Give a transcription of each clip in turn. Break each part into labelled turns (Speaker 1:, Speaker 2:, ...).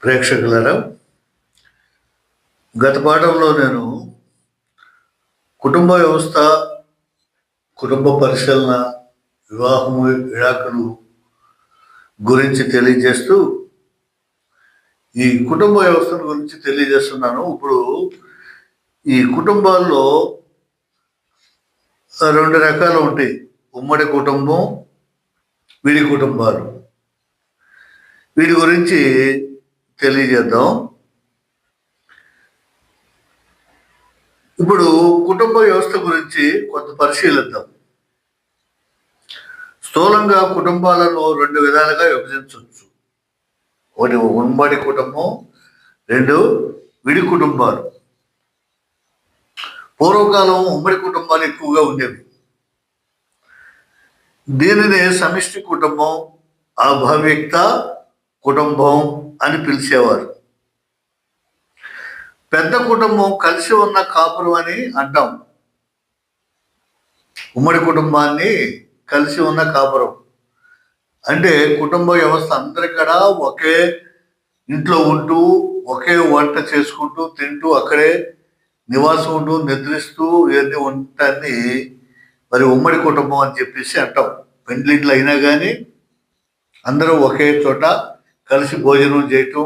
Speaker 1: ప్రేక్షకులారా, గత పాఠంలో నేను కుటుంబ వ్యవస్థ, కుటుంబ పరిశీలన, వివాహము, విడాకులు గురించి తెలియజేస్తూ ఈ కుటుంబ వ్యవస్థను గురించి తెలియజేస్తున్నాను. ఇప్పుడు ఈ కుటుంబాల్లో రెండు రకాలు ఉంటాయి: ఉమ్మడి కుటుంబం, విడి కుటుంబాలు. వీటి గురించి తెలియజేద్దాం. ఇప్పుడు కుటుంబ వ్యవస్థ గురించి కొంత పరిశీలిద్దాం. స్థూలంగా కుటుంబాలను రెండు విధాలుగా విభజించవచ్చు. ఒకటి ఉమ్మడి కుటుంబం, రెండు విడి కుటుంబాలు. పూర్వకాలం ఉమ్మడి కుటుంబాలు ఎక్కువగా ఉండేవి. దీనిని సమిష్టి కుటుంబం, అభవ్యక్త కుటుంబం అని పిలిచేవారు. పెద్ద కుటుంబం కలిసి ఉన్న కాపురం అని అంటాం. ఉమ్మడి కుటుంబాన్ని కలిసి ఉన్న కాపురం అంటే కుటుంబ వ్యవస్థ అందరికడా ఒకే ఇంట్లో ఉంటూ, ఒకే వంట చేసుకుంటూ, తింటూ, అక్కడే నివాసం ఉంటూ, నిద్రిస్తూ ఇవన్నీ ఉంటాన్ని మరి ఉమ్మడి కుటుంబం అని చెప్పేసి అంటాం. పెండ్లింట్లు అయినా కానీ అందరూ ఒకే చోట కలిసి భోజనం చేయటం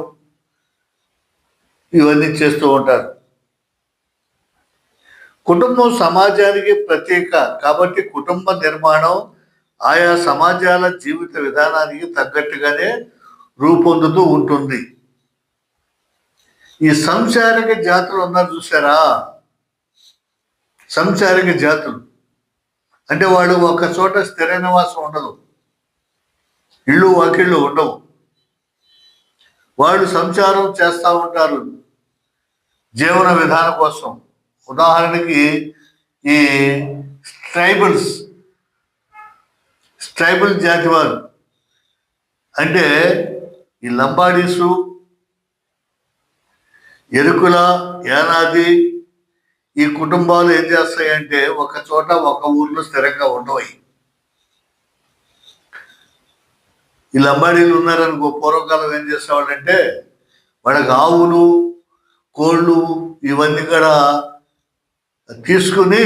Speaker 1: ఇవన్నీ చేస్తూ ఉంటారు. కుటుంబం సమాజానికి ప్రత్యేక కాబట్టి కుటుంబ నిర్మాణం ఆయా సమాజాల జీవిత విధానానికి తగ్గట్టుగానే రూపొందుతూ ఉంటుంది. ఈ సంచారిక జాతులు ఉన్నారు చూసారా? సంచారిక జాతులు అంటే వాళ్ళు ఒక చోట స్థిర నివాసం ఉండదు, ఇళ్ళు వాకిళ్ళు ఉండవు. వాళ్ళు సంచారం చేస్తూ ఉంటారు జీవన విధానం కోసం. ఉదాహరణకి ఈ ట్రైబల్ జాతి వారు అంటే ఈ లంబాడీసు, ఎరుకుల, యానాది ఈ కుటుంబాలు ఏం చేస్తాయంటే ఒక చోట ఒక ఊర్లో స్థిరంగా ఉండవు. ఈ లంబాడీలు ఉన్నారనుకో, పూర్వకాలం ఏం చేసేవాళ్ళంటే వాళ్ళకి ఆవులు, కోళ్ళు ఇవన్నీ కూడా తీసుకుని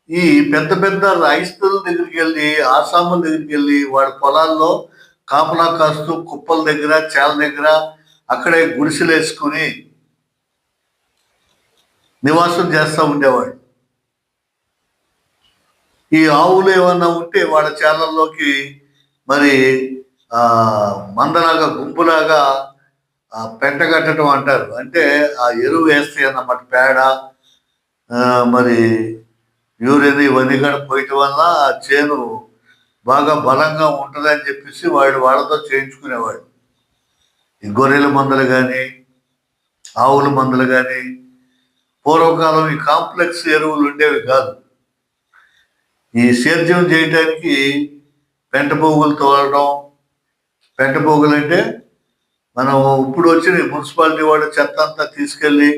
Speaker 1: ఈ పెద్ద పెద్ద రైతుల దగ్గరికి వెళ్ళి, ఆసాముల దగ్గరికి వెళ్ళి వాళ్ళ పొలాల్లో కాపలా కాస్తూ కుప్పల దగ్గర, చేల దగ్గర అక్కడే గుడిసెలు వేసుకుని నివాసం చేస్తూ ఉండేవాడు. ఈ ఆవులు ఏమన్నా ఉంటే వాళ్ళ చేలల్లోకి మరి మందలాగా, గుంపులాగా పెంటగట్టడం అంటారు. అంటే ఆ ఎరువు వేస్తాయి అన్నమాట. పేడ, మరి యూరియన్ ఇవన్నీ కూడా పోయటం వల్ల ఆ చేను బాగా బలంగా ఉంటుందని చెప్పేసి వాళ్ళతో చేయించుకునేవాడు. ఈ గొర్రెల మందలు కానీ, ఆవుల మందలు కానీ. పూర్వకాలం ఈ కాంప్లెక్స్ ఎరువులు ఉండేవి కాదు. ఈ సేద్యం చేయటానికి పెంట పోగులు తోలడం. పెంట పోగులు అంటే మనం ఇప్పుడు వచ్చిన మున్సిపాలిటీ వాళ్ళు చెత్త అంతా తీసుకెళ్ళి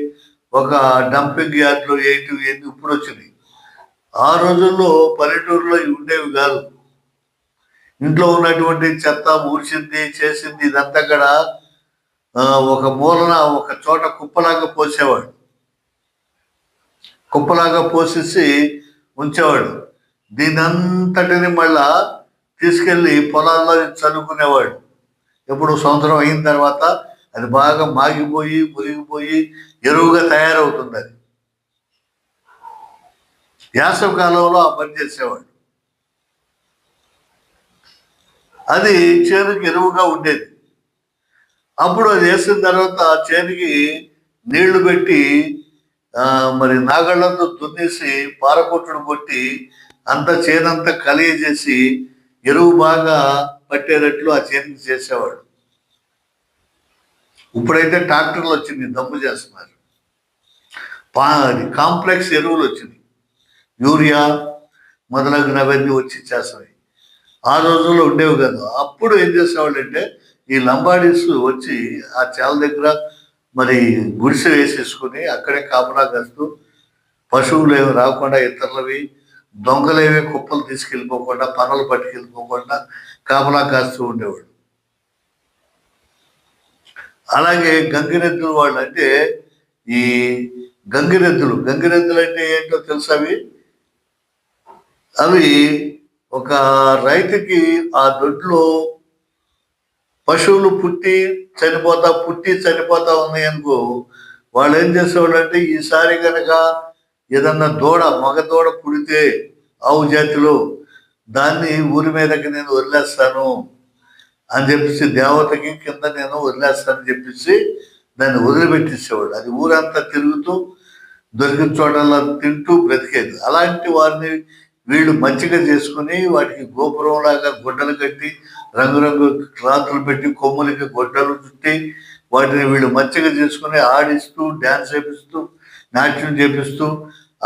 Speaker 1: ఒక డంపింగ్ యార్డ్లో వేయటం ఇప్పుడు వచ్చినాయి. ఆ రోజుల్లో పల్లెటూరులో ఇవి ఉండేవి కాదు. ఇంట్లో ఉన్నటువంటి చెత్త ఊడ్చింది, చేసింది ఇదంతా కూడా ఒక మూలన ఒక చోట కుప్పలాగా పోసేవాడు. కుప్పలాగా పోసేసి ఉంచేవాడు. దీని అంతటిని మళ్ళా తీసుకెళ్ళి పొలాల్లో చల్లుకునేవాడు. ఎప్పుడు సంవత్సరం అయిన తర్వాత అది బాగా మాగిపోయి, మురిగిపోయి ఎరువుగా తయారవుతుంది. అది వేసవి కాలంలో ఆ పని చేసేవాడు. అది చేనుకి ఎరువుగా ఉండేది. అప్పుడు అది వేసిన తర్వాత చేనుకి నీళ్లు పెట్టి మరి నాగళ్లతో దున్నేసి పారకొట్టుడు కొట్టి అంతా చేనంతా కలియజేసి ఎరువు బాగా పట్టేటట్లు ఆ చేనుకి చేసేవాడు. ఇప్పుడైతే ట్రాక్టర్లు వచ్చింది, దమ్ము చేస్తున్నారు. కాంప్లెక్స్ ఎరువులు వచ్చినాయి, యూరియా మొదలగునవన్నీ వచ్చి చేస్తాయి. ఆ రోజుల్లో ఉండేవి కాదు. అప్పుడు ఏం చేసేవాళ్ళు అంటే ఈ లంబాడీస్ వచ్చి ఆ చేల దగ్గర మరి గుడిసె వేసేసుకుని అక్కడే కాపలా కాస్తూ, పశువులు ఏమి రాకుండా, ఇతరులవి దొంగలేవి కుప్పలు తీసుకెళ్ళిపోకుండా, పనులు పట్టుకెళ్ళిపోకుండా కాపలా కాస్తూ ఉండేవాడు. అలాగే గంగిరెద్దులు వాళ్ళు అంటే ఈ గంగిరెద్దులు అంటే ఏంటో తెలుసు అవి అవి ఒక రైతుకి ఆ దొడ్లో పశువులు పుట్టి చనిపోతా ఉన్నాయి అనుకో, వాళ్ళు ఏం చేసేవాళ్ళు అంటే ఈసారి కనుక ఏదన్నా మగ దూడ పుడితే ఆవు జాతిలో దాన్ని ఊరి మీదకి నేను వదిలేస్తాను అని చెప్పేసి దేవతకి కింద నేను వదిలేస్తానని చెప్పేసి దాన్ని వదిలిపెట్టేసేవాడు. అది ఊరంతా తిరుగుతూ దొరికిన చోటలా తింటూ బ్రతికేది. అలాంటి వారిని వీళ్ళు మంచిగా చేసుకుని వాటికి గోపురం లాగా గుడ్డలు కట్టి రంగురంగు క్లాతులు పెట్టి కొమ్ములకి గొడ్డలు చుట్టి వాటిని వీళ్ళు మంచిగా చేసుకుని ఆడిస్తూ డ్యాన్స్ చేపిస్తూ నాట్యం చేపిస్తూ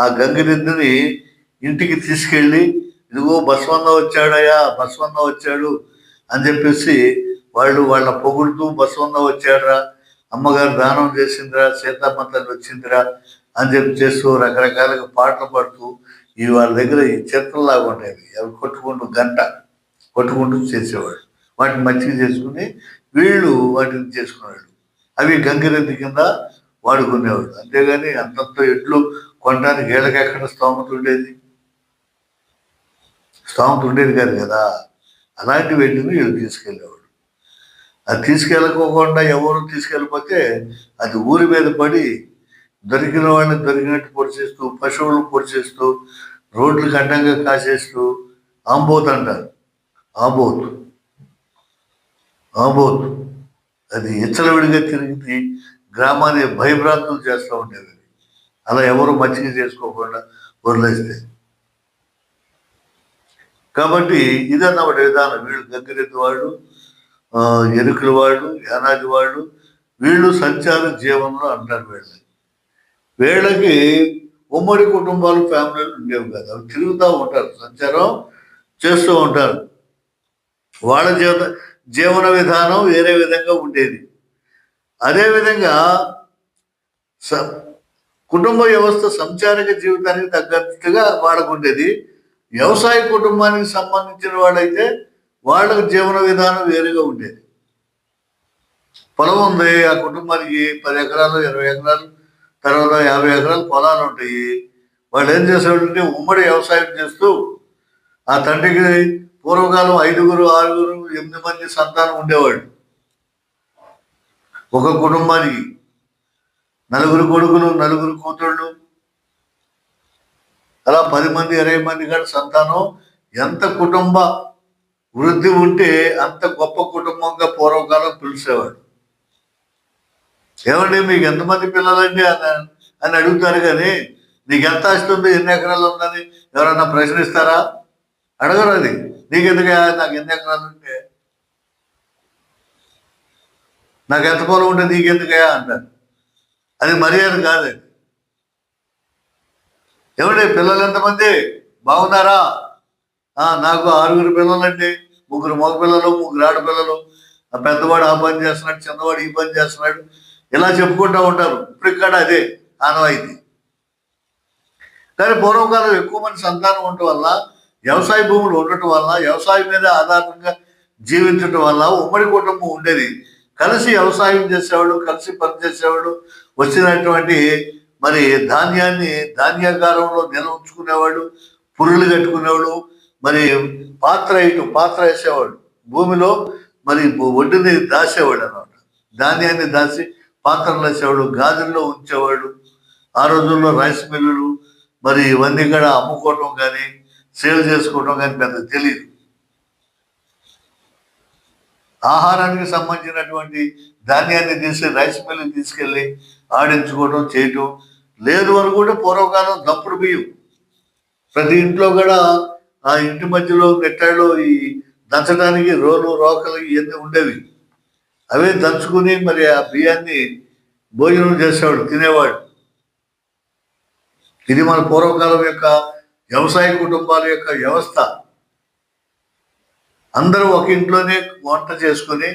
Speaker 1: ఆ గంగిరెద్దుని ఇంటికి తీసుకెళ్ళి ఇదిగో బసవన్న వచ్చాడు అని చెప్పేసి వాళ్ళ పొగుడుతూ బసవన్న వచ్చాడురా, అమ్మగారు దానం చేసిందిరా, సీతమ్మ తల్లి వచ్చిందిరా అని చెప్పి చేస్తూ రకరకాలుగా పాటలు పాడుతూ వాళ్ళ దగ్గర ఈ చిత్రంలాగా ఉండేవి. అవి కొట్టుకుంటూ చేసేవాడు. వాటిని మంచిగా చేసుకుని వీళ్ళు వాటిని చేసుకునేవాళ్ళు. అవి గంగిరెద్దు కింద వాడుకునేవాడు. అంతేగాని అంతంత ఎడ్లు కొనడానికి వీళ్ళకి ఎక్కడ స్తోమత ఉండేది కాదు కదా. అలాంటి వెండిని వీళ్ళు తీసుకెళ్ళేవాడు. అది తీసుకెళ్ళకోకుండా ఎవరు తీసుకెళ్ళిపోతే అది ఊరి మీద పడి దొరికిన వాళ్ళని దొరికినట్టు పొడిచేస్తూ, పశువులు పొడిచేస్తూ, రోడ్లకు అడ్డంగా కాసేస్తూ ఆంబోతు అంటారు. ఆంబోతు అది విడిగా తిరిగి గ్రామాన్ని భయభ్రాంతులు చేస్తూ ఉండేది. అలా ఎవరు మంచిగా చేసుకోకుండా వదిలేస్తే. కాబట్టి ఇదన్నమాట విధానం. వీళ్ళు గంగిరెద్దు వాళ్ళు, ఎరుకుల వాళ్ళు, యానాది వాళ్ళు, వీళ్ళు సంచార జీవనంలో అంటారు. వీళ్ళకి ఉమ్మడి కుటుంబాలు, ఫ్యామిలీలు ఉండేవి కాదు. అవి తిరుగుతూ ఉంటారు, సంచారం చేస్తూ ఉంటారు. వాళ్ళ జీవన విధానం వేరే విధంగా ఉండేది. అదేవిధంగా కుటుంబ వ్యవస్థ సంచారిక జీవితానికి తగ్గట్టుగా వాళ్ళకుండేది. వ్యవసాయ కుటుంబానికి సంబంధించిన వాళ్ళైతే వాళ్ళకు జీవన విధానం వేరుగా ఉండేది. పొలం ఉంది, ఆ కుటుంబానికి 10 ఎకరాలు 20 ఎకరాలు తర్వాత 50 ఎకరాలు పొలాలు ఉంటాయి. వాళ్ళు ఏం చేసేవాళ్ళంటే ఉమ్మడి వ్యవసాయం చేస్తూ ఆ తండ్రికి పూర్వకాలం 5, 6, 8 మంది సంతానం ఉండేవాళ్ళు. ఒక కుటుంబానికి 4 కొడుకులు 4 కూతుళ్ళు, అలా 10 మంది 20 మంది కూడా సంతానం. ఎంత కుటుంబ వృద్ధి ఉంటే అంత గొప్ప కుటుంబంగా పూర్వకాలం పిలిచేవాడు. ఏమండి మీకు ఎంతమంది పిల్లలండి అని అడుగుతారు, కానీ నీకు ఎంత ఆస్తి ఉంది, ఎన్ని ఎకరాలు ఉందని ఎవరన్నా ప్రశ్నిస్తారా? అడగరు. అది నీకెందుకయా, నాకు ఎన్ని ఎకరాలు ఉంటే, నాకు ఎంత పొలం ఉంటే నీకెందుకయా అంటారు. అది మర్యాద కాదు. ఏమండి పిల్లలు ఎంతమంది, బాగున్నారా? నాకు 6 పిల్లలండి, 3 మగ పిల్లలు 3 ఆడపిల్లలు. ఆ పెద్దవాడు ఆ పని చేస్తున్నాడు, చిన్నవాడు ఈ పని చేస్తున్నాడు, ఇలా చెప్పుకుంటూ ఉంటారు. ఇప్పుడు ఇక్కడ అదే ఆనవాయితీ. కానీ పూర్వకాలం ఎక్కువ మంది సంతానం ఉండటం వల్ల, వ్యవసాయ భూములు ఉండటం వల్ల, వ్యవసాయం మీద ఆధారంగా జీవించటం వల్ల ఉమ్మడి కుటుంబం ఉండేది. కలిసి వ్యవసాయం చేసేవాళ్ళు, కలిసి పనిచేసేవాళ్ళు. వచ్చినటువంటి మరి ధాన్యాగారంలో నిల్వ ఉంచుకునేవాళ్ళు, పురులు కట్టుకునేవాళ్ళు. మరి పాత్ర వేసేవాళ్ళు, భూమిలో మరి ఒడ్డుని దాసేవాళ్ళు అన్నమాట. ధాన్యాన్ని దాచి పాత్రలు వేసేవాళ్ళు, గాజుల్లో ఉంచేవాళ్ళు. ఆ రోజుల్లో రైస్ మిల్లులు మరి ఇవన్నీ కూడా అమ్ముకోవటం కానీ సేల్ చేసుకోవటం కానీ పెద్ద తెలియదు. ఆహారానికి సంబంధించినటువంటి ధాన్యాన్ని తీసి రైస్ మిల్లు తీసుకెళ్ళి ఆడించుకోవడం చేయటం లేదు అని కూడా పూర్వకాలం దప్పుడు బియ్యం ప్రతి ఇంట్లో కూడా ఆ ఇంటి మధ్యలో నెట్టాళ్ళు ఈ దంచడానికి రోకలు ఇవన్నీ ఉండేవి. అవే దంచుకుని మరి ఆ బియ్యాన్ని భోజనం చేసేవాడు, తినేవాడు. ఇది మన పూర్వకాలం యొక్క వ్యవసాయ కుటుంబాల యొక్క వ్యవస్థ. అందరూ ఒక ఇంట్లోనే వంట చేసుకుని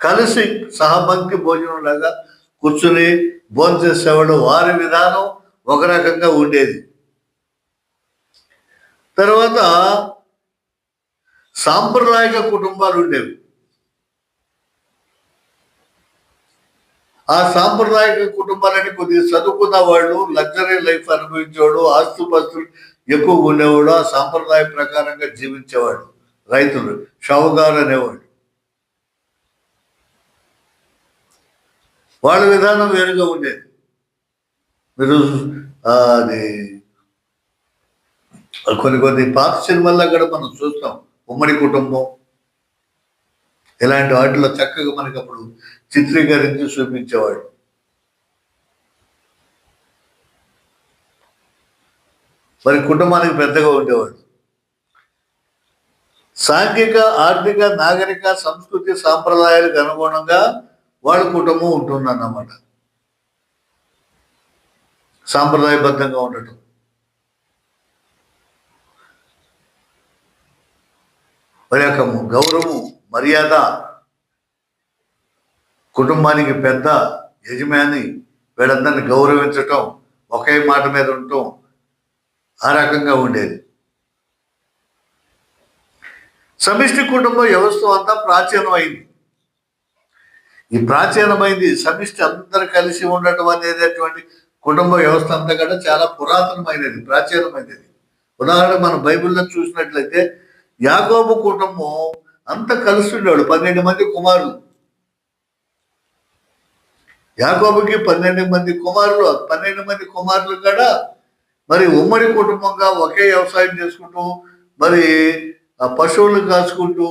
Speaker 1: కలిసి సహపంక్తి భోజనం లాగా కూర్చుని భోజనం చేసేవాడు. వారి విధానం ఒక రకంగా ఉండేది. తర్వాత సాంప్రదాయక కుటుంబాలు ఉండేవి. ఆ సాంప్రదాయక కుటుంబాలని కొద్దిగా చదువుకున్న వాళ్ళు, లగ్జరీ లైఫ్ అనుభవించేవాడు, ఆస్తుపాస్తులు ఎక్కువగా ఉండేవాడు, ఆ సాంప్రదాయ ప్రకారంగా జీవించేవాడు. రైతులు షావుకారు అనేవాడు. వాళ్ళ విధానం వేరుగా ఉండేది. మీరు అది కొన్ని పాత సినిమాల్లో కూడా మనం చూస్తాం. ఉమ్మడి కుటుంబం ఇలాంటి వాటిలో చక్కగా మనకి అప్పుడు చిత్రీకరించి చూపించేవాడు. మరి కుటుంబానికి పెద్దగా ఉండేవాడు. సాంఘిక, ఆర్థిక, నాగరిక, సంస్కృతి, సాంప్రదాయాలకు అనుగుణంగా వాళ్ళ కుటుంబం ఉంటుందన్నమాట. సాంప్రదాయబద్ధంగా ఉండటం. మరి యొక్క గౌరవం, మర్యాద, కుటుంబానికి పెద్ద, యజమాని, వీళ్ళందరినీ గౌరవించటం, ఒకే మాట మీద ఉండటం, ఆ రకంగా ఉండేది. సమిష్టి కుటుంబ వ్యవస్థ అంతా ప్రాచీనమైంది. ఈ ప్రాచీనమైంది సమిష్టి అందరు కలిసి ఉండటం అనేటటువంటి కుటుంబ వ్యవస్థ అంతా కూడా చాలా పురాతనమైనది, ప్రాచీనమైనది. ఉదాహరణ మనం బైబిల్లో చూసినట్లయితే యాకోబు కుటుంబం అంత కలిసి ఉండేవాడు. 12 మంది కుమారులు. యాకోబుకి 12 మంది కుమారులు. 12 మంది కుమారులు కూడా మరి ఉమ్మడి కుటుంబంగా ఒకే వ్యవసాయం చేసుకుంటూ, మరి ఆ పశువులను కాచుకుంటూ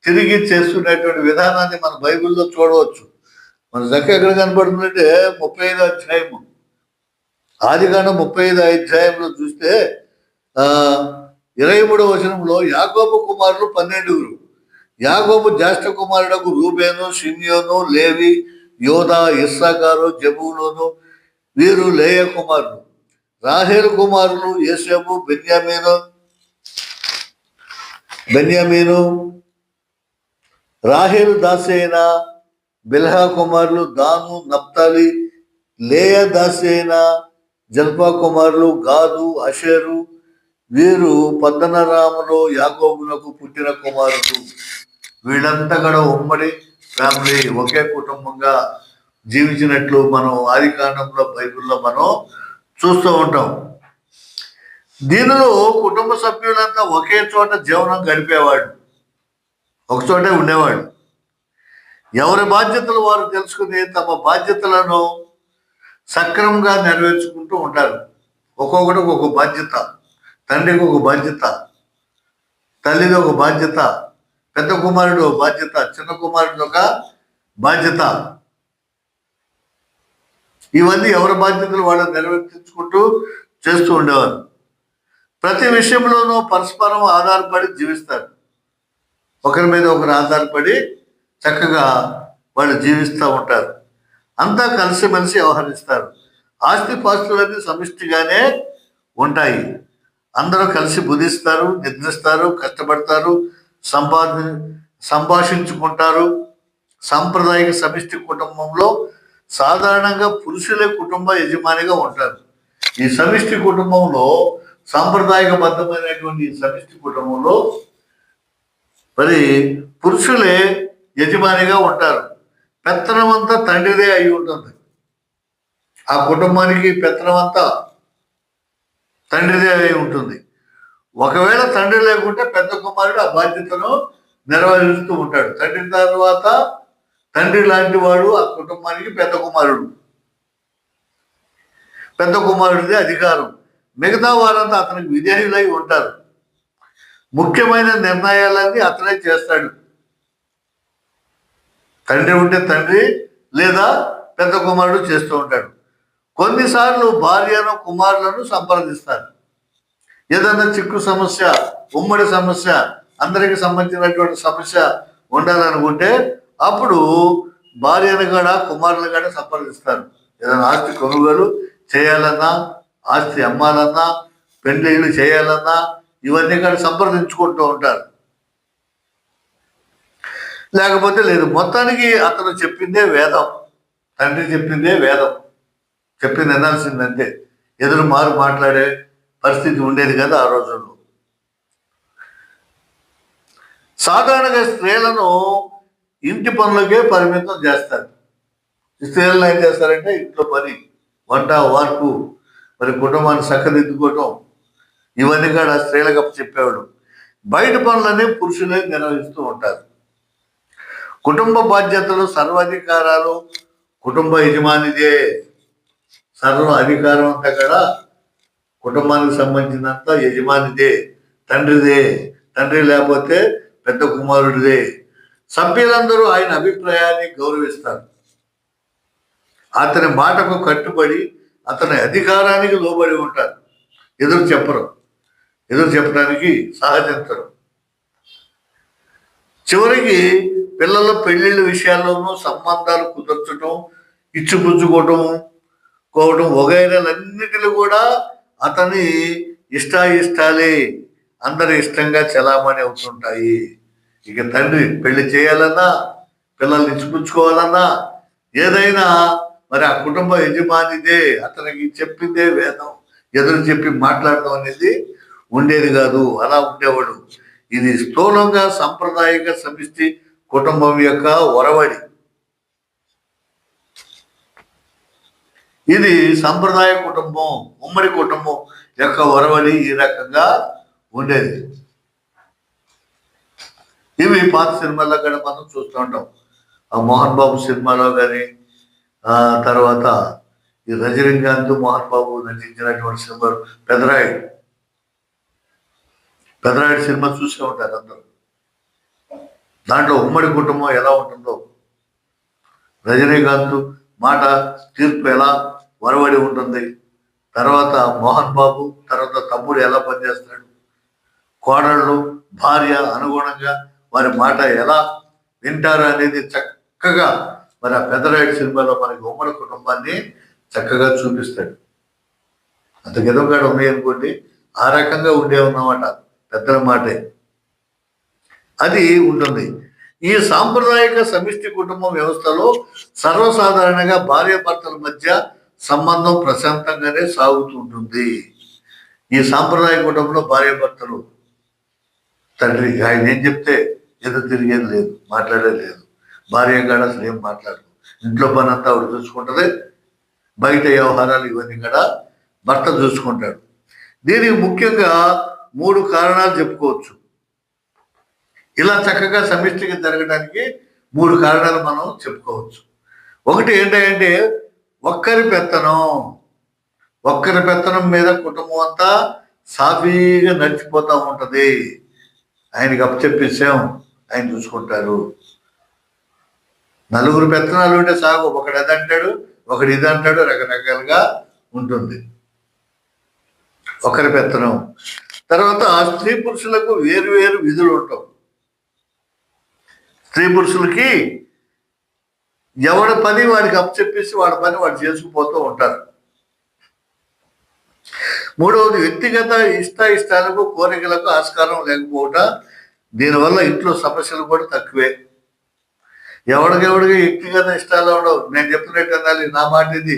Speaker 1: తిరిగి చేస్తున్నటువంటి విధానాన్ని మన బైబిల్లో చూడవచ్చు. మన చక్క ఎక్కడ కనపడుతుందంటే 35 అధ్యాయము, ఆదికాండం 35 అధ్యాయంలో చూస్తే 23వ వచనంలో యాకోబు కుమారులు 12. యాకోబు జ్యేష్ఠ కుమారుడకు రూబేను, షిమ్యోను, లేవి, యోదా, ఇస్సాకారు, జబూలూను వీరు లేయ కుమారులు. రాహేలు కుమారులు యోసేపు, బెన్యామీను. రాహేలు దాసి అయిన బిల్హా కుమారులు దాను, నప్తాలి. లేయ దాసి అయిన జల్పా కుమారులు గాదు, అషేరు. వీరు పద్దనరాములో యాకోబునకు పుట్టిన కుమారులు. వీళ్ళంతా కూడా ఉమ్మడి ఫ్యామిలీ, ఒకే కుటుంబంగా జీవించినట్లు మనం ఆదికాండంలో, బైబిల్లో మనం చూస్తూ ఉంటాం. దీనిలో కుటుంబ సభ్యులంతా ఒకే చోట జీవనం గడిపేవాడు, ఒకచోటే ఉండేవాడు. ఎవరి బాధ్యతలు వారు తెలుసుకుని తమ బాధ్యతలను సక్రమంగా నెరవేర్చుకుంటూ ఉంటారు. ఒక్కొక్కడికి ఒక బాధ్యత. తండ్రికి ఒక బాధ్యత, తల్లిది ఒక బాధ్యత, పెద్ద కుమారుడు ఒక బాధ్యత, చిన్న కుమారుడు ఒక బాధ్యత. ఇవన్నీ ఎవరి బాధ్యతలు వాళ్ళు నెరవేర్చుకుంటూ చేస్తూ ఉండేవారు. ప్రతి విషయంలోనూ పరస్పరం ఆధారపడి జీవిస్తారు. ఒకరి మీద ఒకరు ఆధారపడి చక్కగా వాళ్ళు జీవిస్తూ ఉంటారు. అంతా కలిసిమెలిసి వ్యవహరిస్తారు. ఆస్తిపాస్తులన్నీ సమిష్టిగానే ఉంటాయి. అందరూ కలిసి బుధిస్తారు, నిద్రిస్తారు, కష్టపడతారు, సంభాషించుకుంటారు. సాంప్రదాయిక సమిష్టి కుటుంబంలో సాధారణంగా పురుషులే కుటుంబ యజమానిగా ఉంటారు. ఈ సమిష్టి కుటుంబంలో, సాంప్రదాయకబద్ధమైనటువంటి సమిష్టి కుటుంబంలో మరి పురుషులే యజమానిగా ఉంటారు. పెత్తనం అంతా తండ్రిదే అయి ఉంటుంది. ఆ కుటుంబానికి పెత్తనం అంతా తండ్రిదే అయి ఉంటుంది. ఒకవేళ తండ్రి లేకుంటే పెద్ద కుమారుడు ఆ బాధ్యతను నెరవేరుస్తూ ఉంటాడు. తండ్రి తర్వాత తండ్రి లాంటి వాడు ఆ కుటుంబానికి పెద్ద కుమారుడు. పెద్ద కుమారుడిదే అధికారం. మిగతా వారంతా అతనికి విధేయులై ఉంటారు. ముఖ్యమైన నిర్ణయాలన్నీ అతనే చేస్తాడు. తండ్రి ఉంటే తండ్రి లేదా పెద్ద కుమారుడు చేస్తూ ఉంటాడు. కొన్నిసార్లు భార్యను, కుమారులను సంప్రదిస్తారు. ఏదైనా చిక్కు సమస్య, ఉమ్మడి సమస్య, అందరికి సంబంధించినటువంటి సమస్య ఉండాలనుకుంటే అప్పుడు భార్యను కూడా కుమారులు కూడా సంప్రదిస్తారు. ఏదైనా ఆస్తి కొనుగోలు చేయాలన్నా, ఆస్తి అమ్మాలన్నా, పెళ్లిళ్ళు చేయాలన్నా ఇవన్నీ కూడా సంప్రదించుకుంటూ ఉంటారు. లేకపోతే లేదు. మొత్తానికి అతను చెప్పిందే వేదం, తండ్రి చెప్పిందే వేదం, చెప్పింది వినాల్సిందంటే. ఎదురు మాట్లాడే పరిస్థితి ఉండేది కదా ఆ రోజుల్లో. సాధారణంగా స్త్రీలను ఇంటి పనులకే పరిమితం చేస్తారు. స్త్రీలను ఏం చేస్తారంటే ఇంట్లో పని, వంట, వార్పు, మరి కుటుంబాన్ని చక్కదిద్దుకోవటం, ఇవన్నీ కూడా స్త్రీలకు చెప్పేవాడు. బయట పనులన్నీ పురుషులే నిర్వహిస్తూ ఉంటారు. కుటుంబ బాధ్యతలు, సర్వాధికారాలు కుటుంబ యజమానిదే. సర్వ అధికారం అంతా కూడా కుటుంబానికి సంబంధించినంత యజమానిదే, తండ్రిదే. తండ్రి లేకపోతే పెద్ద కుమారుడిదే. సభ్యులందరూ ఆయన అభిప్రాయాన్ని గౌరవిస్తారు. అతని మాటకు కట్టుబడి అతని అధికారానికి లోబడి ఉంటారు. ఎదురు చెప్పరు, ఎదురు చెప్పడానికి సహజంతరు. చివరికి పిల్లల పెళ్లిళ్ళ విషయాల్లోనూ సంబంధాలు కుదర్చడం, ఇచ్చిపుచ్చుకోవటం, వగైరాలన్నిటిలో కూడా అతని ఇష్టాలే అందరి ఇష్టంగా చలామణి అవుతుంటాయి. ఇక తండ్రి పెళ్లి చేయాలన్నా, పిల్లల్ని ఇచ్చిపుచ్చుకోవాలన్నా, ఏదైనా మరి ఆ కుటుంబ యజమానిదే, అతనికి చెప్పిందే వేదం. ఎదురు చెప్పి మాట్లాడడం అనేది ఉండేది కాదు. అలా ఉండేవాడు. ఇది స్థూలంగా సాంప్రదాయిక సమిష్టి కుటుంబం యొక్క ఒరవడి. ఇది సంప్రదాయ కుటుంబం, ఉమ్మడి కుటుంబం యొక్క ఒరవడి ఈ రకంగా ఉండేది. ఇవి పాత సినిమాల్లో కూడా మనం చూస్తూ ఉంటాం. ఆ మోహన్ బాబు సినిమాలో కానీ, తర్వాత ఈ రజనీకాంత్, మోహన్ బాబు నటించినటువంటి సినిమా పెదరాయుడు సినిమా చూసే ఉంటారు అందరూ. దాంట్లో ఉమ్మడి కుటుంబం ఎలా ఉంటుందో, రజనీకాంత్ మాట తీర్పు ఎలా వరవడి ఉంటుంది, తర్వాత మోహన్ బాబు తర్వాత తమ్ముడు ఎలా పనిచేస్తాడు, కోడళ్ళు భార్య అనుగుణంగా వారి మాట ఎలా వింటారు అనేది చక్కగా మరి ఆ పెదరాయుడు సినిమాలో మనకి ఉమ్మడి కుటుంబాన్ని చక్కగా చూపిస్తాడు. అంత గిదవగాడు ఉన్నాయి అనుకోండి, ఆ రకంగా ఉండేవన్నమాట పెద్దల మాటే అది ఉంటుంది. ఈ సాంప్రదాయిక సమిష్టి కుటుంబ వ్యవస్థలో సర్వసాధారణంగా భార్యాభర్తల మధ్య సంబంధం ప్రశాంతంగానే సాగుతుంటుంది. ఈ సాంప్రదాయ కుటుంబంలో భార్యాభర్తలు, తండ్రి ఆయన ఏం చెప్తే ఏదో తిరిగేది లేదు, మాట్లాడేది లేదు. భార్య కూడా అసలు ఏం మాట్లాడదు. ఇంట్లో పని అంతా ఆవిడ చూసుకుంటుంది, బయట వ్యవహారాలు ఇవన్నీ కూడా భర్త చూసుకుంటాడు. దీనికి ముఖ్యంగా 3 కారణాలు చెప్పుకోవచ్చు. ఇలా చక్కగా సమిష్టిగా జరగడానికి 3 కారణాలు మనం చెప్పుకోవచ్చు. ఒకటి ఏంటంటే ఒక్కరి పెత్తనం మీద కుటుంబం అంతా సాఫీగా నడిచిపోతూ ఉంటుంది. ఆయనకి అప్పచెప్పేసాం, ఆయన చూసుకుంటారు. నలుగురు పెత్తనాలు ఉంటే సాగు, ఒకడు అది అంటాడు, ఒకడు ఇది అంటాడు, రకరకాలుగా ఉంటుంది ఒకరి పెత్తనం. తర్వాత స్త్రీ పురుషులకు వేరు విధులు ఉంటావు. స్త్రీ పురుషులకి ఎవడి పని వాడికి అప్పచెప్పేసి వాడి పని వాడు చేసుకుపోతూ ఉంటారు. మూడవది వ్యక్తిగత ఇష్టాలకు కోరికలకు ఆస్కారం లేకపోవటం. దీనివల్ల ఇంట్లో సమస్యలు కూడా తక్కువే. ఎవడికి వ్యక్తిగత ఇష్టాలు ఉండవు. నేను చెప్పినట్టు అనాలి, నా మాట ఇది,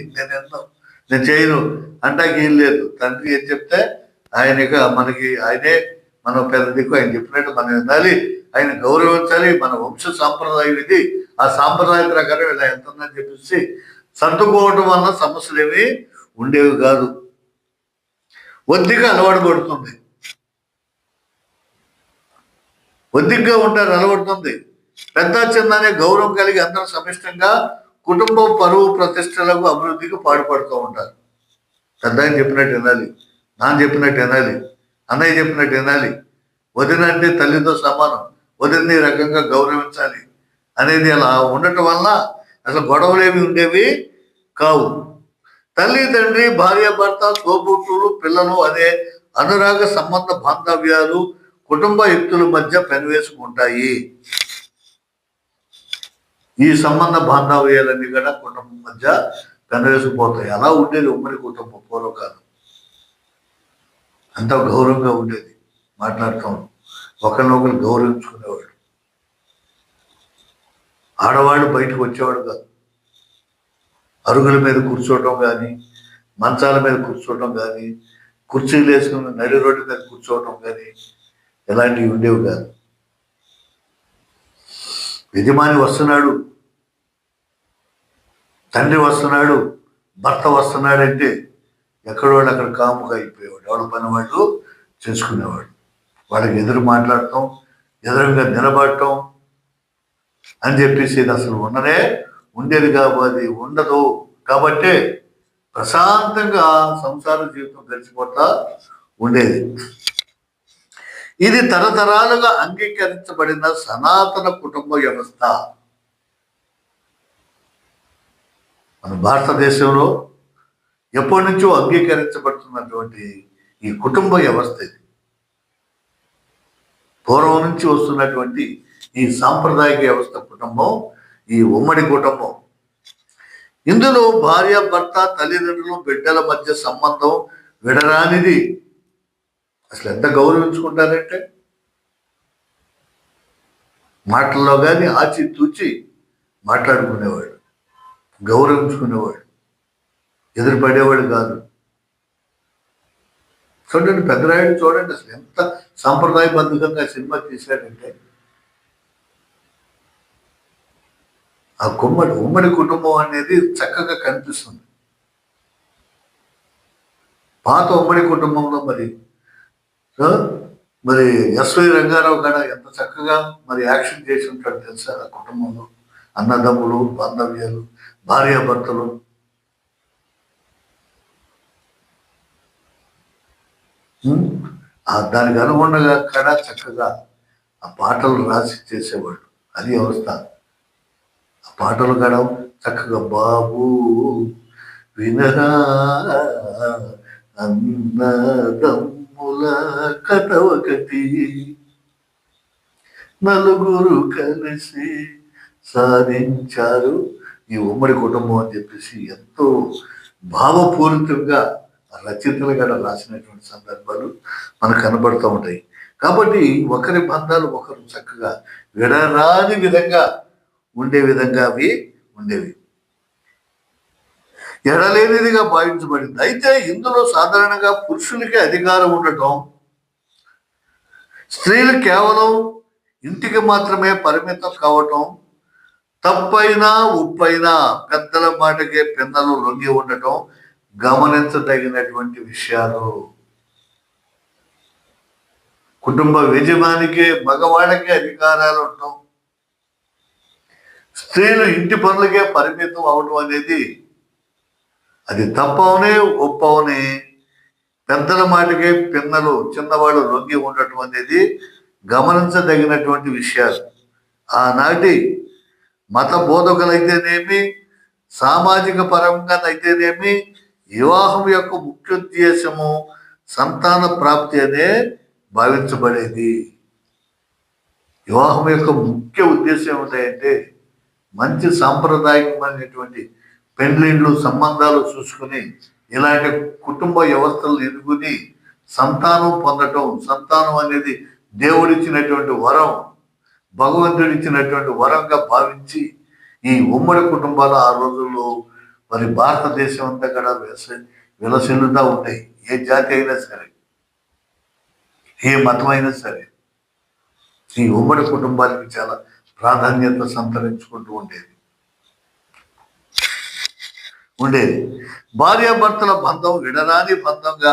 Speaker 1: నేను చేయను అంటాకి ఏం లేదు. తండ్రి ఏం చెప్తే ఆయనగా మనకి ఆయనే మనం పెద్ద దిక్కు. ఆయన చెప్పినట్టు మనం వినాలి, ఆయన గౌరవించాలి. మన వంశ సాంప్రదాయం ఇది, ఆ సాంప్రదాయ ప్రకారం ఇలా ఎంతుందని చెప్పేసి సర్దుకోవటం వల్ల సమస్యలు ఏమి ఉండేవి కాదు. ఒద్దిగా అలవాటు పడుతుంది, ఒద్దిగ్గా ఉంటారు, అలవడుతుంది. పెద్ద చిన్న అనే గౌరవం కలిగి అందరూ సమిష్టంగా కుటుంబం పరువు ప్రతిష్టలకు అభివృద్ధికి పాటుపడుతూ ఉంటారు. పెద్ద ఆయన చెప్పినట్టు వినాలి, నాన్న చెప్పినట్టు వినాలి, అన్నయ్య చెప్పినట్టు వినాలి. వదిన అంటే తల్లితో సమానం, వదిన్ని ఈ రకంగా గౌరవించాలి అనేది అలా ఉండటం వల్ల అసలు గొడవలు ఏమి ఉండేవి కావు. తల్లి తండ్రి భార్య భర్త తోబుట్టులు పిల్లలు అనే అనురాగ సంబంధ బాంధవ్యాలు కుటుంబ వ్యక్తుల మధ్య పెనవేసుకుంటాయి. ఈ సంబంధ బాంధవ్యాలన్నీ కూడా కుటుంబం మధ్య పెనవేసుకుపోతాయి. అలా ఉండేది ఉమ్మడి కుటుంబం పూర్వకాలం. అంతా గౌరవంగా ఉండేది, మాట్లాడతాం, ఒకరినొకరు గౌరవించుకునేవాడు. ఆడవాడు బయటకు వచ్చేవాడు కాదు. అరుగుల మీద కూర్చోవటం కానీ, మంచాల మీద కూర్చోవటం కానీ, కుర్చీలు వేసుకుని నడి రోడ్డు మీద కూర్చోవటం కానీ ఇలాంటివి ఉండేవి కాదు. యజమాని వస్తున్నాడు, తండ్రి వస్తున్నాడు, భర్త వస్తున్నాడంటే ఎక్కడోడు అక్కడ కాముగా అయిపోయేవాడు. ఎవడ పని వాళ్ళు చేసుకునేవాడు. వాళ్ళకి ఎదురు మాట్లాడటం, ఎదురుగా నిలబడటం అని చెప్పేసి ఇది అసలు ఉండేది కాబట్టి ఉండదు. కాబట్టి ప్రశాంతంగా సంసార జీవితం గడిచిపోతా ఉండేది. ఇది తరతరాలుగా అంగీకరించబడిన సనాతన కుటుంబ వ్యవస్థ. మన భారతదేశంలో ఎప్పటి నుంచో అంగీకరించబడుతున్నటువంటి ఈ కుటుంబ వ్యవస్థ ఇది. పూర్వం నుంచి వస్తున్నటువంటి ఈ సాంప్రదాయిక వ్యవస్థ కుటుంబం, ఈ ఉమ్మడి కుటుంబం. ఇందులో భార్య, భర్త, తల్లిదండ్రులు, బిడ్డల మధ్య సంబంధం విడరానిది. అసలు ఎంత గౌరవించుకుంటారంటే మాటల్లో కానీ ఆచి తూచి మాట్లాడుకునేవాడు, గౌరవించుకునేవాడు, ఎదురుపడేవాడు కాదు. చూడండి, పెద్దరాయుడు చూడండి అసలు ఎంత సాంప్రదాయబద్ధంగా సినిమా తీశాడంటే ఆ ఉమ్మడి కుటుంబం అనేది చక్కగా కనిపిస్తుంది. పాత ఉమ్మడి కుటుంబంలో మరి ఎస్వై రంగారావు కూడా ఎంత చక్కగా మరి యాక్షన్ చేసి ఉంటాడు తెలుసా. ఆ కుటుంబంలో అన్నదమ్ములు, బాంధవ్యాలు, భార్యాభర్తలు. దానికి అనుగుణంగా కూడా చక్కగా ఆ పాటలు రాసి చేసేవాడు. అది వ్యవస్థ. ఆ పాటలు కూడా చక్కగా బాబు వినరా అన్నదమ్ముల కథ ఒకటి, నలుగురు కలిసి సాధించారు ఈ ఉమ్మడి కుటుంబం అని చెప్పేసి ఎంతో భావపూరితంగా రచయితలు కూడా రాసినటువంటి సందర్భాలు మనకు కనబడుతూ ఉంటాయి. కాబట్టి ఒకరి బంధాలు ఒకరు చక్కగా విడరాని విధంగా ఉండే విధంగా అవి ఉండేవి. ఎడలేనిదిగా భావించబడింది. అయితే ఇందులో సాధారణంగా పురుషులకే అధికారం ఉండటం, స్త్రీలు కేవలం ఇంటికి మాత్రమే పరిమితం కావటం, తప్పైనా ఉప్పైనా పెద్దల మాటకే పిన్నలు లొంగి ఉండటం గమనించదగినటువంటి విషయాలు. కుటుంబ యజమానికి మగవాళ్ళకే అధికారాలు ఉండటం, స్త్రీలు ఇంటి పనులకే పరిమితం అవడం అనేది అది తప్పవనే ఒప్పవనే పెద్దల మాటకే పిన్నలు చిన్నవాళ్ళు లొంగి ఉండటం అనేది గమనించదగినటువంటి విషయాలు. ఆనాటి మత బోధకులైతేనేమి, సామాజిక పరంగా అయితేనేమి, వివాహం యొక్క ముఖ్యోద్దేశము సంతాన ప్రాప్తి అనే భావించబడేది. వివాహం యొక్క ముఖ్య ఉద్దేశం ఏమిటంటే మంచి సాంప్రదాయకమైనటువంటి పెండ్లిండ్లు, సంబంధాలు చూసుకుని ఇలాంటి కుటుంబ వ్యవస్థలు ఎదుగుని సంతానం పొందటం. సంతానం అనేది దేవుడిచ్చినటువంటి వరం, భగవంతుడిచ్చినటువంటి వరంగా భావించి ఈ ఉమ్మడి కుటుంబాలు ఆ రోజుల్లో మరి భారతదేశం అంతా కూడా విలసిల్లుతా ఉంటాయి. ఏ జాతి అయినా సరే, ఏ మతం అయినా సరే ఈ ఉమ్మడి కుటుంబానికి చాలా ప్రాధాన్యత సంతరించుకుంటూ ఉండేది. భార్యాభర్తల బంధం విడరాని బంధంగా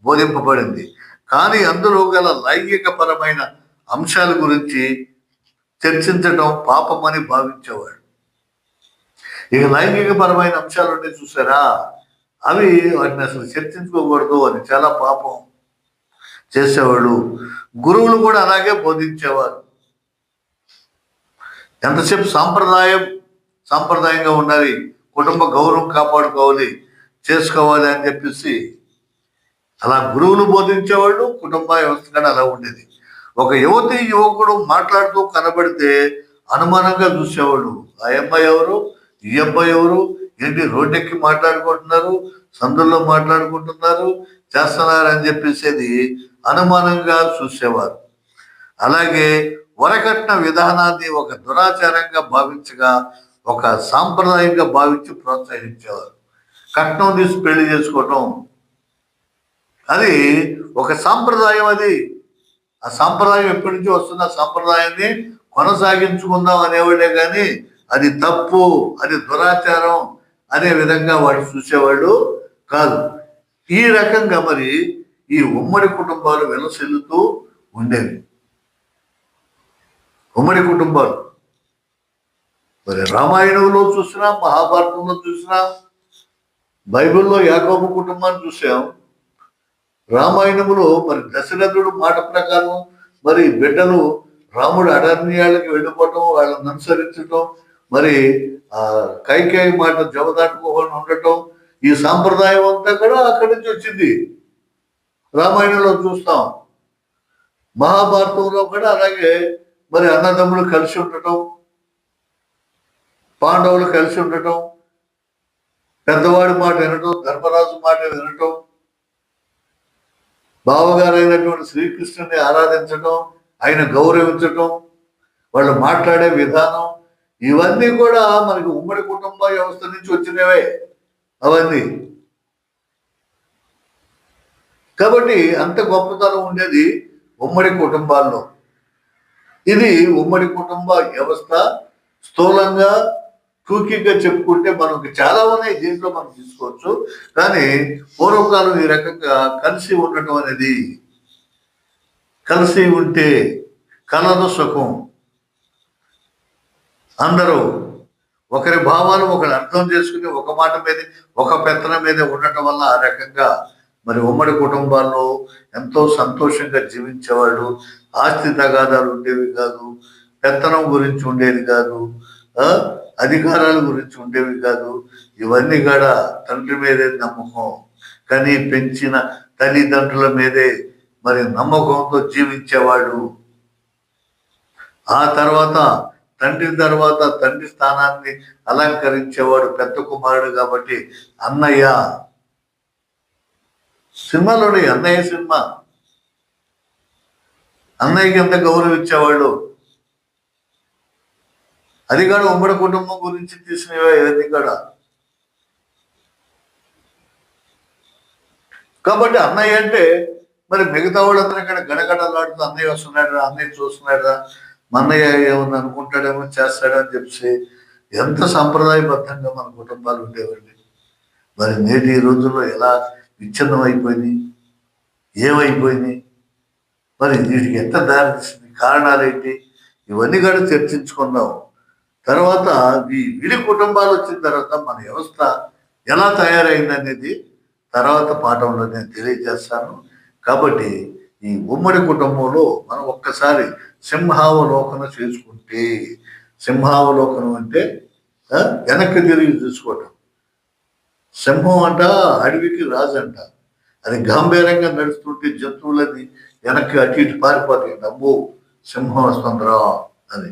Speaker 1: బోధింపబడింది. కానీ అందులో గల లైంగిక పరమైన అంశాల గురించి చర్చించడం పాపమని భావించేవాడు. ఇక లైంగిక పరమైన అంశాలు ఉంటే చూసారా, అవి వాటిని అసలు చర్చించుకోకూడదు, అది చాలా పాపం చేసేవాడు. గురువులు కూడా అలాగే బోధించేవారు. ఎంతసేపు సాంప్రదాయంగా ఉండాలి, కుటుంబ గౌరవం కాపాడుకోవాలి, చేసుకోవాలి అని చెప్పేసి అలా గురువులు బోధించేవాళ్ళు. కుటుంబ వ్యవస్థ కానీ అలా ఉండేది. ఒక యువకుడు మాట్లాడుతూ కనబడితే అనుమానంగా చూసేవాళ్ళు. ఆ అబ్బాయి ఎవరు, ఈ అబ్బాయి ఎవరు, ఏంటి రోడ్డెక్కి మాట్లాడుకుంటున్నారు, సందుల్లో మాట్లాడుకుంటున్నారు, చేస్తున్నారు అని చెప్పేసి అనుమానంగా చూసేవారు. అలాగే వరకట్న విధానాన్ని ఒక దురాచారంగా భావించగా ఒక సాంప్రదాయంగా భావించి ప్రోత్సహించేవారు. కట్నం తీసి పెళ్లి చేసుకోవటం అది ఒక సాంప్రదాయం. అది ఆ సాంప్రదాయం ఎప్పటి నుంచి వస్తున్న సాంప్రదాయాన్ని కొనసాగించుకుందాం అనేవాళ్ళే కానీ అది తప్పు, అది దురాచారం అనే విధంగా వాడు చూసేవాళ్ళు కాదు. ఈ రకంగా మరి ఈ ఉమ్మడి కుటుంబాలు వెలసిల్లుతూ ఉండేవి. ఉమ్మడి కుటుంబాలు మరి రామాయణంలో చూసినా, మహాభారతంలో చూసినా, బైబిల్లో యాకోబు కుటుంబాన్ని చూసాం. రామాయణంలో మరి దశరథుడు మాట ప్రకారం మరి బిడ్డలు రాముడు అరణ్యాలకి వెళ్ళిపోవటం, వాళ్ళని అనుసరించటం, మరి ఆ కైకేయి మాట జవదాటుకోకుండా ఉండటం, ఈ సాంప్రదాయం అంతా కూడా అక్కడి నుంచి వచ్చింది. రామాయణంలో చూస్తాం. మహాభారతంలో కూడా అలాగే మరి అన్నదమ్ములు కలిసి ఉండటం, పాండవులు కలిసి ఉండటం, పెద్దవాడి మాట వినటం, ధర్మరాజు మాట వినటం, బావగారైనటువంటి శ్రీకృష్ణుని ఆరాధించటం, ఆయన గౌరవించటం, వాళ్ళు మాట్లాడే విధానం, ఇవన్నీ కూడా మనకి ఉమ్మడి కుటుంబ వ్యవస్థ నుంచి వచ్చినవే అవన్నీ. కాబట్టి అంత గొప్పతనం ఉండేది ఉమ్మడి కుటుంబాల్లో. ఇది ఉమ్మడి కుటుంబ వ్యవస్థ. స్థూలంగా టూకీగా చెప్పుకుంటే మనకి చాలా ఉన్నాయి, దీంట్లో మనం తీసుకోవచ్చు. కానీ పూర్వకాలం ఈ రకంగా కలిసి ఉండటం అనేది, కలిసి ఉంటే కలదు సుఖం. అందరూ ఒకరి భావాలు ఒకరు అర్థం చేసుకుని ఒక మాట మీద, ఒక పెత్తనం మీద ఉండటం వల్ల ఆ రకంగా మరి ఉమ్మడి కుటుంబాల్లో ఎంతో సంతోషంగా జీవించేవాళ్ళు. ఆస్తి తగాదాలు ఉండేవి కాదు, పెత్తనం గురించి ఉండేది కాదు, అధికారాల గురించి ఉండేవి కాదు. ఇవన్నీ కూడా తండ్రి మీదే నమ్మకం, కానీ పెంచిన తల్లిదండ్రుల మీదే మరి నమ్మకంతో జీవించేవాడు. ఆ తర్వాత తండ్రి స్థానాన్ని అలంకరించేవాడు పెద్ద కుమారుడు కాబట్టి అన్నయ్య. సినిమాలోని అన్నయ్య సినిమా, అన్నయ్యకి ఎంత గౌరవించేవాళ్ళు. అది కూడా ఉమ్మడి కుటుంబం గురించి తీసినవే ఇవన్నీ కూడా. కాబట్టి అన్నయ్య అంటే మరి మిగతా వాళ్ళందరూ ఇక్కడ గడగడలాడుతూ అన్నయ్య వస్తున్నాడా, అన్నయ్య చూస్తున్నాడా, మా అన్నయ్య ఏమన్నా అనుకుంటాడేమో చేస్తాడని చెప్పి ఎంత సంప్రదాయబద్ధంగా మన కుటుంబాలు ఉండేవండి. మరి నేటి రోజుల్లో ఎలా విచ్ఛిన్నం అయిపోయింది, ఏమైపోయింది, మరి వీటికి ఎంత దారితీసింది, కారణాలు ఏంటి, ఇవన్నీ కూడా చర్చించుకుందాం. తర్వాత ఈ విడి కుటుంబాలు వచ్చిన తర్వాత మన వ్యవస్థ ఎలా తయారైంది అనేది తర్వాత పాఠంలో నేను తెలియజేస్తాను. కాబట్టి ఈ ఉమ్మడి కుటుంబంలో మనం ఒక్కసారి సింహావలోకన చేసుకుంటే, సింహావలోకనం అంటే వెనక్కి తిరిగి చూసుకోవటం. సింహం అంట అడవికి రాజు అంట, అది గంభీరంగా నడుస్తుంటే జంతువులని వెనక్కి అటు ఇటు పారిపోతాయి. అబ్బో సింహం వస్తుందిరా అని.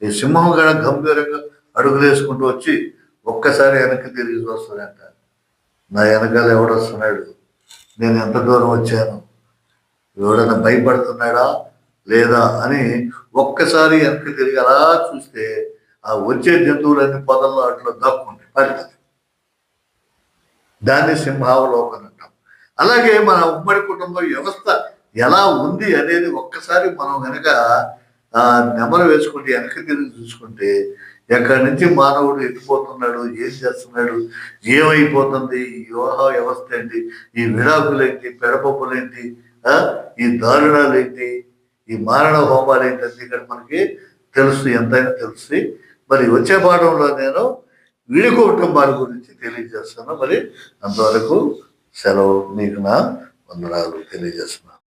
Speaker 1: ఈ సింహం కూడా గంభీరంగా అడుగులు వేసుకుంటూ వచ్చి ఒక్కసారి వెనక్కి తిరిగి చూస్తాడంట, నా వెనకాల ఎవడొస్తున్నాడు, నేను ఎంత దూరం వచ్చాను, ఎవడన్నా భయపడుతున్నాడా లేదా అని ఒక్కసారి వెనక్కి తిరిగి అలా చూస్తే ఆ వచ్చే జంతువులన్నీ పొదల్లో అట్లా దాక్కుంటాయి, పడుతుంది. దాన్ని సింహావలోకనం అంటాం. అలాగే మన ఉమ్మడి కుటుంబ వ్యవస్థ ఎలా ఉంది అనేది ఒక్కసారి మనం కనుక నెమరు వేసుకుంటే, వెనక్కి తిరిగి చూసుకుంటే ఎక్కడి నుంచి మానవుడు ఎత్తిపోతున్నాడు, ఏం చేస్తున్నాడు, ఏమైపోతుంది, ఈ వివాహ వ్యవస్థ ఏంటి, ఈ విడాకులేంటి, పెడపప్పులేంటి, ఈ దారుణాలు ఏంటి, ఈ మారణ హోమాలు ఏంటంటే ఇక్కడ మనకి తెలుసు, ఎంతైనా తెలుసు. మరి వచ్చే పాఠంలో నేను విడి కుటుంబాల గురించి తెలియజేస్తాను. మరి అంతవరకు సెలవు, మీకు నా వందనాలు తెలియజేస్తున్నాను.